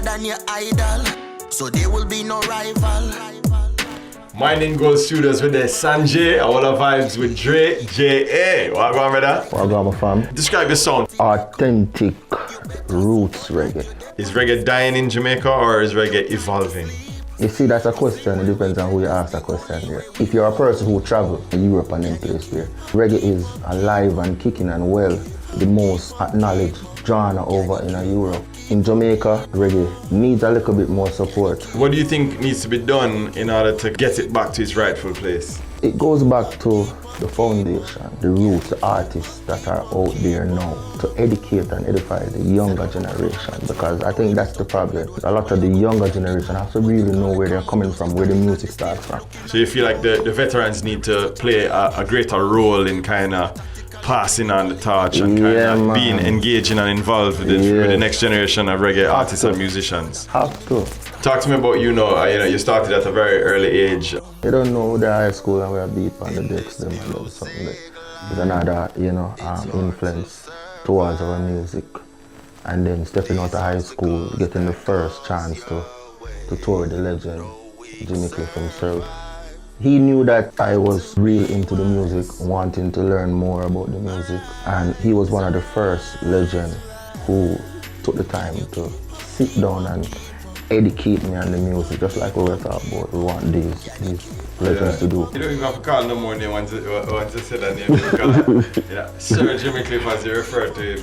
bigger than your idol, so there will be no rival. Mining Gold Studios with the Sanjay, all the vibes with Dre, J.A. What going with that? What going, my fam? Describe your sound. Authentic roots reggae. Is reggae dying in Jamaica or is reggae evolving? You see, that's a question. It depends on who you ask that question here. If you're a person who travel in Europe and in place where reggae is alive and kicking and well, the most acknowledged genre over in Europe. In Jamaica, reggae needs a little bit more support. What do you think needs to be done in order to get it back to its rightful place? It goes back to the foundation, the roots, the artists that are out there now to educate and edify the younger generation, because I think that's the problem. A lot of the younger generation have to really know where they're coming from, where the music starts from. So you feel like the veterans need to play a greater role in kind of passing on the torch and kind of being engaging and involved with the next generation of reggae artists and musicians? Have to. Talk to me about you you started at a very early age. You don't know the high school and we are beat on the decks, them and love something that is another, influence towards our music. And then stepping out of high school, getting the first chance to tour with the legend, Jimmy Cliff himself. He knew that I was real into the music, wanting to learn more about the music. And he was one of the first legends who took the time to sit down and educate me on the music, just like we were talking about. We want these legends to do. You don't even have to call no more name once you say that name. Because, Sir Jimmy Cliff, as you refer to him,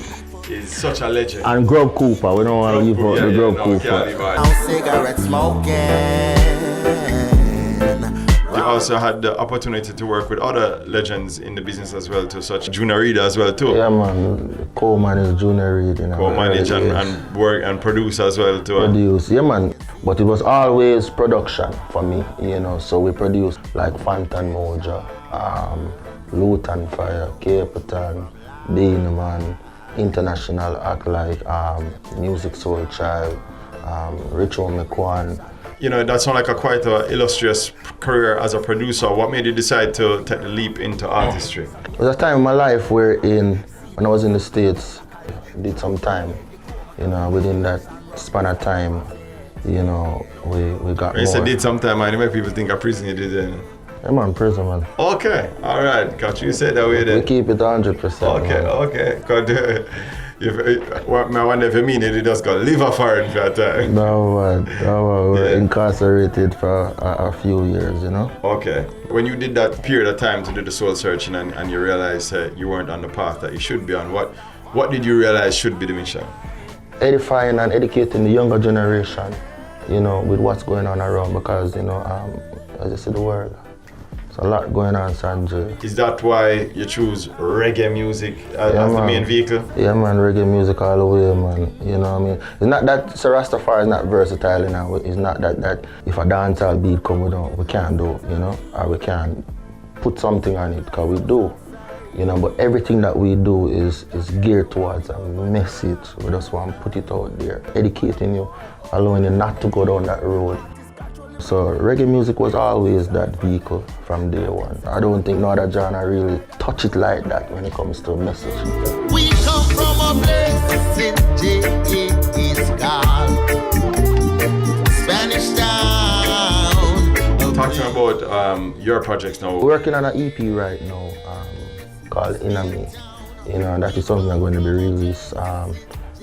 is such a legend. And Grub Cooper, we don't want to leave out the Grub Cooper. I'm cigarette smoking. You also had the opportunity to work with other legends in the business as well, too, such Junior Reid as well too. Yeah, man. Co-manage Junior Reid. Co-manage and work and produce as well too. Produce, yeah, man. But it was always production for me, So we produced like Phantom Moja, Luton Fire, Capitan, Dean Man, international act like Music Soul Child, Ritual McQuan. That sounds like quite an illustrious career as a producer. What made you decide to take the leap into artistry? It was a time in my life when I was in the States, I did some time, within that span of time, we got more. You said did some time, and make people think a prison you did then. Yeah, man, prison, man. Okay, all right, got you said that way then. We keep it 100%. Okay. I wonder if you mean it just got liver foreign for a time. No, man. We were incarcerated for a few years, Okay. When you did that period of time to do the soul searching and you realized you weren't on the path that you should be on, what did you realize should be the mission? Edifying and educating the younger generation, with what's going on around, because, as you see the world, there's a lot going on, Sanjay. Is that why you choose reggae music as the main vehicle? Yeah, man, reggae music all the way, man. You know what I mean? It's not that Sir Rastafari is not versatile, It's not that if a dancehall beat come, we can't do, or we can't put something on it, because we do. But everything that we do is geared towards a message. We just want to put it out there, educating you, allowing you not to go down that road. So reggae music was always that vehicle from day one. I don't think no other genre really touch it like that when it comes to message. We come from a place in J.A.'s called Spanish Town. Talk to me about your projects now. We're working on an EP right now called Inna Me. That is something I'm going to be released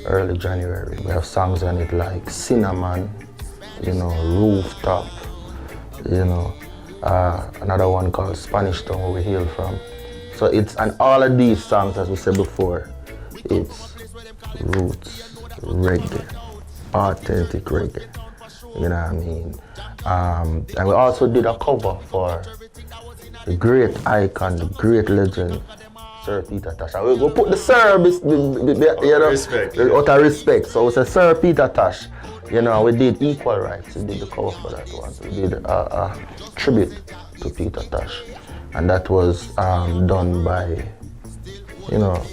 early January. We have songs on it like Cinnamon, Rooftop, another one called Spanish Town, where we hail from. So and all of these songs, as we said before, it's roots, reggae, authentic reggae, you know what I mean? And we also did a cover for the great icon, the great legend, Sir Peter Tosh. And we'll put the Sir, respect. Out of respect. So it's a Sir Peter Tosh. We did Equal Rights, we did the cover for that one. We did a tribute to Peter Tosh. And that was done by,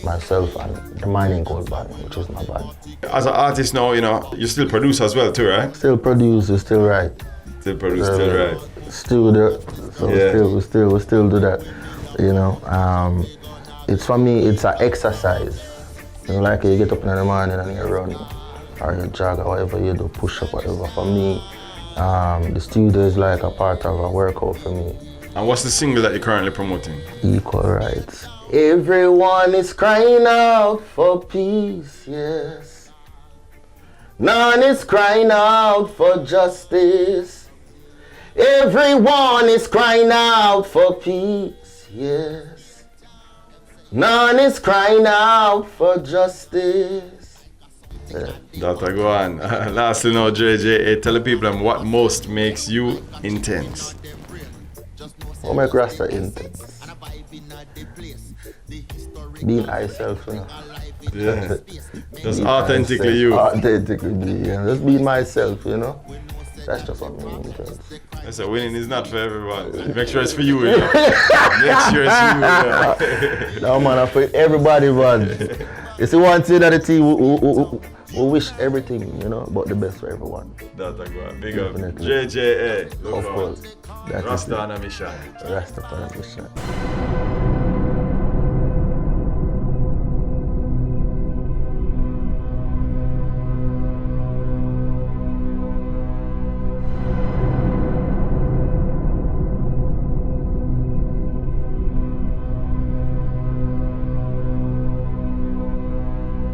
myself and the Mining Gold band, which is my band. As an artist now, you still produce as well too, right? Still produce, we still write. Still produce, still write. Still do, so we still do that. It's for me, it's an exercise. Like you get up in the morning and you run. or you jog or whatever you do, push up, whatever. For me, the studio is like a part of a workout for me. And what's the single that you're currently promoting? Equal rights. Everyone is crying out for peace, yes. None is crying out for justice. Everyone is crying out for peace, yes. None is crying out for justice. Yeah. That I go on. Lastly now, JJ, tell the people what most makes you intense. What make Rasta intense? Being myself, you know. Yeah. Just Being authentically myself, you. Authentically me, you know. Just being myself, you know. That's just what makes me intense. I said winning is not for everyone. Make sure it's for you, you know. Make sure it's for you, you know. No man, I for everybody, man. It's the one thing that the team we wish everything, you know, but the best for everyone. That I go on. Big up. Definitely. JJA. Look Of out. course. That is Rasta it. on a mission. Rasta on a mission.